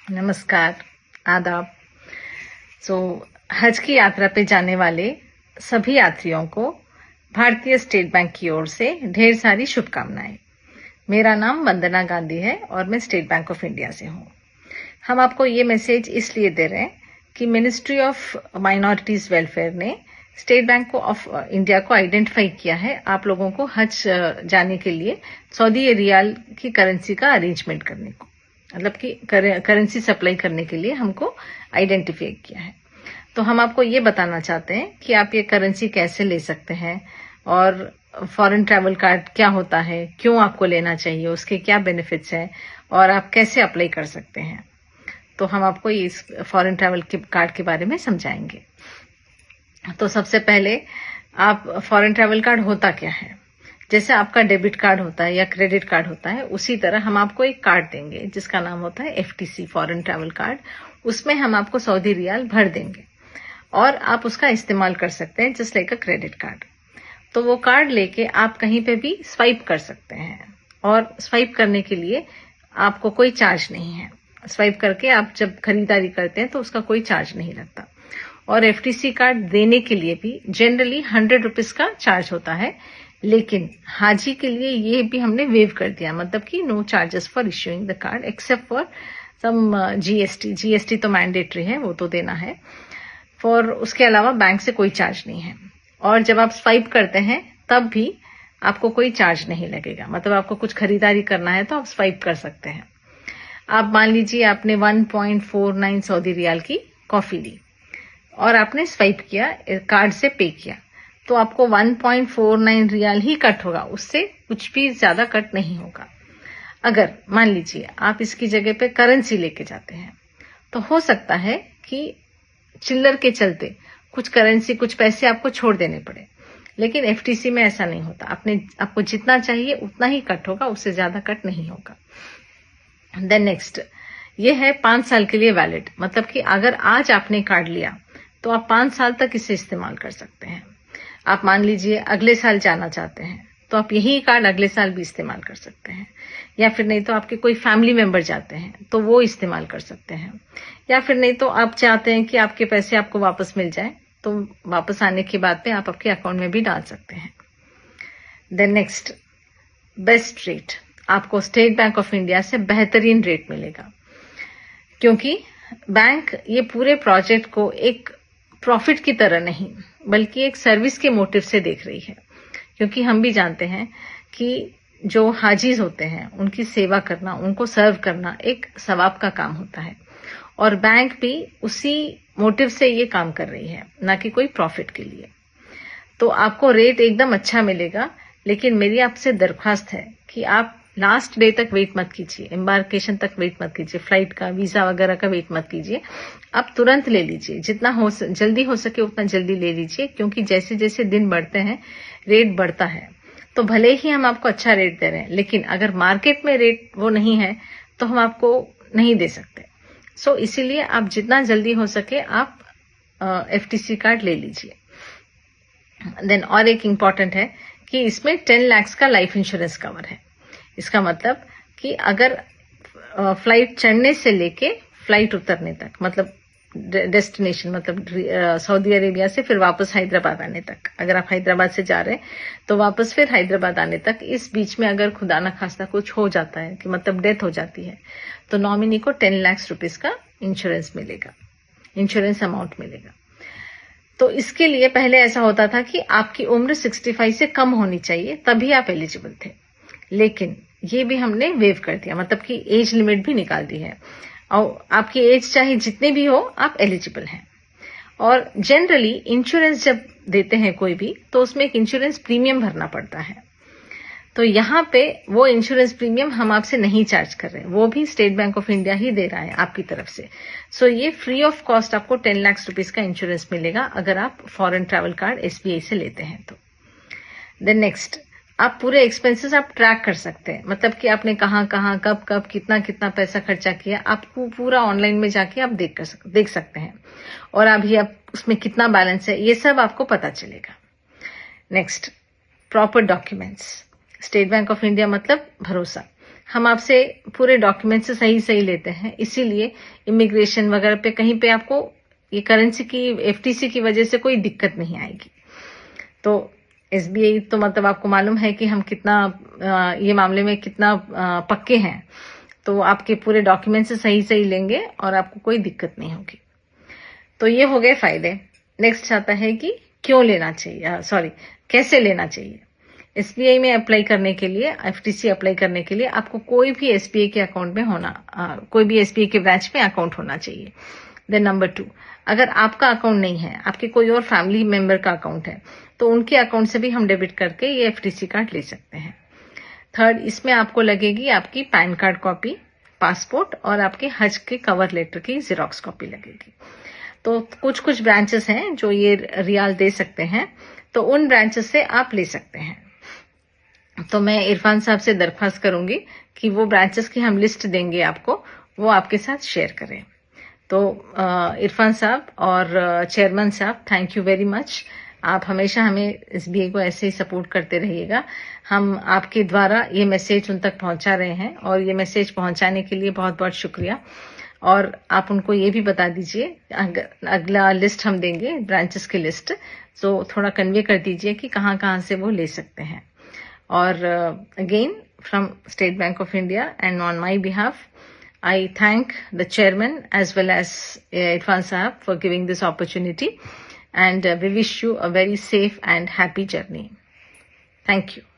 नमस्कार, आदाब। सो हज की यात्रा पे जाने वाले सभी यात्रियों को भारतीय स्टेट बैंक की ओर से ढेर सारी शुभकामनाएं। मेरा नाम वंदना गांधी है और मैं स्टेट बैंक ऑफ इंडिया से हूँ। हम आपको ये मैसेज इसलिए दे रहे हैं कि मिनिस्ट्री ऑफ माइनॉरिटीज वेलफेयर ने स्टेट बैंक ऑफ इंडिया को आइडेंटिफाई किया है आप लोगों को हज जाने के लिए सऊदी रियाल की करेंसी का अरेंजमेंट करने को, मतलब कि करेंसी सप्लाई करने के लिए हमको आइडेंटिफाई किया है। तो हम आपको ये बताना चाहते हैं कि आप ये करेंसी कैसे ले सकते हैं और फॉरेन ट्रैवल कार्ड क्या होता है, क्यों आपको लेना चाहिए, उसके क्या बेनिफिट्स हैं और आप कैसे अप्लाई कर सकते हैं। तो हम आपको इस फॉरेन ट्रैवल कार्ड के बारे में समझाएंगे। तो सबसे पहले आप फॉरेन ट्रैवल कार्ड होता क्या है, जैसे आपका डेबिट कार्ड होता है या क्रेडिट कार्ड होता है, उसी तरह हम आपको एक कार्ड देंगे जिसका नाम होता है FTC, फॉरेन ट्रैवल कार्ड। उसमें हम आपको सऊदी रियाल भर देंगे और आप उसका इस्तेमाल कर सकते हैं just like a credit card. तो वो कार्ड लेके आप कहीं पे भी स्वाइप कर सकते हैं और स्वाइप करने के लिए आपको कोई चार्ज नहीं है। स्वाइप करके आप जब खरीदारी करते हैं तो उसका कोई चार्ज नहीं लगता। और FTC कार्ड देने के लिए भी जनरली 100 रुपीज का चार्ज होता है, लेकिन हाजी के लिए ये भी हमने वेव कर दिया, मतलब कि no charges for issuing the card except for some GST तो मैंडेटरी है, वो तो देना है। फॉर उसके अलावा बैंक से कोई चार्ज नहीं है। और जब आप स्वाइप करते हैं तब भी आपको कोई चार्ज नहीं लगेगा, मतलब आपको कुछ खरीदारी करना है तो आप स्वाइप कर सकते हैं। आप मान लीजिए आपने 1.49 सऊदी रियाल की कॉफी ली और आपने स्वाइप किया, कार्ड से पे किया, तो आपको 1.49 रियाल ही कट होगा, उससे कुछ भी ज्यादा कट नहीं होगा। अगर मान लीजिए आप इसकी जगह पे करेंसी लेके जाते हैं तो हो सकता है कि चिल्लर के चलते कुछ करेंसी, कुछ पैसे आपको छोड़ देने पड़े, लेकिन FTC में ऐसा नहीं होता। आपको जितना चाहिए उतना ही कट होगा, उससे ज्यादा कट नहीं होगा। देन नेक्स्ट, ये है 5 साल के लिए वैलिड, मतलब कि अगर आज आपने कार्ड लिया तो आप 5 साल तक इसे इस्तेमाल कर सकते हैं। आप मान लीजिए अगले साल जाना चाहते हैं तो आप यही कार्ड अगले साल भी इस्तेमाल कर सकते हैं, या फिर नहीं तो आपके कोई फैमिली मेंबर जाते हैं तो वो इस्तेमाल कर सकते हैं, या फिर नहीं तो आप चाहते हैं कि आपके पैसे आपको वापस मिल जाए तो वापस आने के बाद में आप आपके अकाउंट में भी डाल सकते हैं। देन नेक्स्ट, बेस्ट रेट, आपको स्टेट बैंक ऑफ इंडिया से बेहतरीन रेट मिलेगा, क्योंकि बैंक ये पूरे प्रोजेक्ट को एक प्रॉफिट की तरह नहीं बल्कि एक सर्विस के मोटिव से देख रही है। क्योंकि हम भी जानते हैं कि जो हाजीज होते हैं उनकी सेवा करना, उनको सर्व करना एक सवाब का काम होता है, और बैंक भी उसी मोटिव से ये काम कर रही है, ना कि कोई प्रॉफिट के लिए। तो आपको रेट एकदम अच्छा मिलेगा, लेकिन मेरी आपसे दरख्वास्त है कि आप लास्ट डे तक वेट मत कीजिए, एम्बार्केशन तक वेट मत कीजिए, फ्लाइट का, वीजा वगैरह का वेट मत कीजिए। आप तुरंत ले लीजिए, जितना जल्दी हो सके उतना जल्दी ले लीजिए, क्योंकि जैसे जैसे दिन बढ़ते हैं रेट बढ़ता है। तो भले ही हम आपको अच्छा रेट दे रहे हैं, लेकिन अगर मार्केट में रेट वो नहीं है तो हम आपको नहीं दे सकते। सो इसीलिए आप जितना जल्दी हो सके आप FTC कार्ड ले लीजिए। देन और एक इम्पॉर्टेंट है कि इसमें 10 लाख का लाइफ इंश्योरेंस कवर है। इसका मतलब कि अगर फ्लाइट चढ़ने से लेके फ्लाइट उतरने तक, मतलब डेस्टिनेशन, मतलब सऊदी अरेबिया से फिर वापस हैदराबाद आने तक, अगर आप हैदराबाद से जा रहे हैं तो वापस फिर हैदराबाद आने तक, इस बीच में अगर खुदा न खास्ता कुछ हो जाता है कि मतलब डेथ हो जाती है, तो नॉमिनी को 10 लाख रुपीस का इंश्योरेंस मिलेगा, इंश्योरेंस अमाउंट मिलेगा। तो इसके लिए पहले ऐसा होता था कि आपकी उम्र 65 से कम होनी चाहिए तभी आप एलिजिबल थे, लेकिन ये भी हमने वेव कर दिया, मतलब कि एज लिमिट भी निकाल दी है, और आपकी एज चाहे जितनी भी हो आप एलिजिबल हैं। और जनरली इंश्योरेंस जब देते हैं कोई भी, तो उसमें एक इंश्योरेंस प्रीमियम भरना पड़ता है। तो यहाँ पे वो इंश्योरेंस प्रीमियम हम आपसे नहीं चार्ज कर रहे हैं, वो भी स्टेट बैंक ऑफ इंडिया ही दे रहा है आपकी तरफ से। सो ये फ्री ऑफ कॉस्ट आपको 10 लाख रुपीस का इंश्योरेंस मिलेगा अगर आप फॉरेन ट्रैवल कार्ड SBI से लेते हैं तो। देन नेक्स्ट, आप पूरे एक्सपेंसेस आप ट्रैक कर सकते हैं, मतलब कि आपने कहाँ कहाँ कब कब कितना कितना पैसा खर्चा किया, आपको पूरा ऑनलाइन में जाके आप देख सकते हैं, और अभी आप उसमें कितना बैलेंस है ये सब आपको पता चलेगा। Next, proper documents. State bank of India मतलब भरोसा, हम आपसे पूरे डॉक्यूमेंट से सही लेते हैं, इसीलिए इमिग्रेशन वगैरह पे कहीं पे आपको ये करेंसी की एफटीसी की वजह से कोई दिक्कत नहीं आएगी। तो एसबीआई तो मतलब आपको मालूम है कि हम कितना ये मामले में कितना पक्के हैं, तो आपके पूरे डॉक्यूमेंट से सही लेंगे और आपको कोई दिक्कत नहीं होगी। तो ये हो गए फायदे। नेक्स्ट आता है कि क्यों लेना चाहिए, कैसे लेना चाहिए। एसबीआई में अप्लाई करने के लिए, एफटीसी अप्लाई करने के लिए आपको कोई भी एसबीआई के अकाउंट में कोई भी एसबीआई के ब्रांच में अकाउंट होना चाहिए। देन नंबर 2, अगर आपका अकाउंट नहीं है, आपके कोई और फैमिली मेंबर का अकाउंट है, तो उनके अकाउंट से भी हम डेबिट करके ये एफटीसी कार्ड ले सकते हैं। थर्ड, इसमें आपको लगेगी आपकी पैन कार्ड कॉपी, पासपोर्ट और आपके हज के कवर लेटर की जेरोक्स कॉपी लगेगी। तो कुछ ब्रांचेस हैं जो ये रियाल दे सकते हैं, तो उन ब्रांचेस से आप ले सकते हैं। तो मैं इरफान साहब से दरख्वास्त करूंगी कि वो ब्रांचेस की हम लिस्ट देंगे आपको, वो आपके साथ शेयर करें। तो इरफान साहब और चेयरमैन साहब, थैंक यू वेरी मच। आप हमेशा हमें एसबीआई को ऐसे ही सपोर्ट करते रहिएगा। हम आपके द्वारा ये मैसेज उन तक पहुंचा रहे हैं और ये मैसेज पहुंचाने के लिए बहुत बहुत शुक्रिया। और आप उनको ये भी बता दीजिए, अगला लिस्ट हम देंगे, ब्रांचेस की लिस्ट, तो थोड़ा कन्वे कर दीजिए कि कहाँ से वो ले सकते हैं। और again from state bank of India and on my behalf, I thank the chairman as well as Irfan Sahab for giving this opportunity, and we wish you a very safe and happy journey. Thank you.